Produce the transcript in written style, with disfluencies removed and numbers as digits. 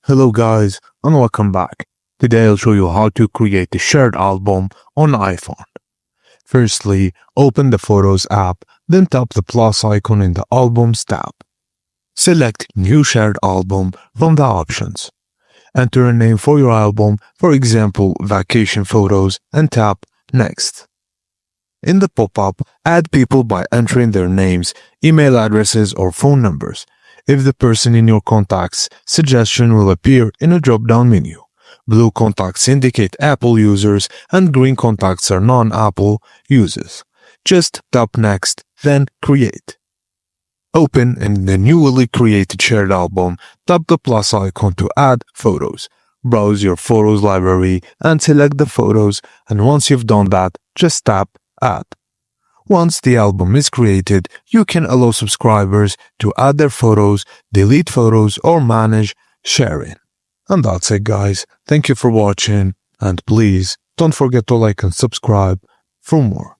Hello guys and welcome back. Today I'll show you how to create a shared album on iPhone. Firstly, open the Photos app, then tap the plus icon in the Albums tab. Select New Shared Album from the options. Enter a name for your album, for example, Vacation Photos, and tap Next. In the pop-up, add people by entering their names, email addresses, or phone numbers. If the person in your contacts, suggestion will appear in a drop-down menu. Blue contacts indicate Apple users and green contacts are non-Apple users. Just tap Next, then Create. Open in the newly created shared album, tap the plus icon to add photos. Browse your photos library and select the photos, and once you've done that, just tap Add. Once the album is created, you can allow subscribers to add their photos, delete photos, or manage sharing. And that's it guys. Thank you for watching, and please don't forget to like and subscribe for more.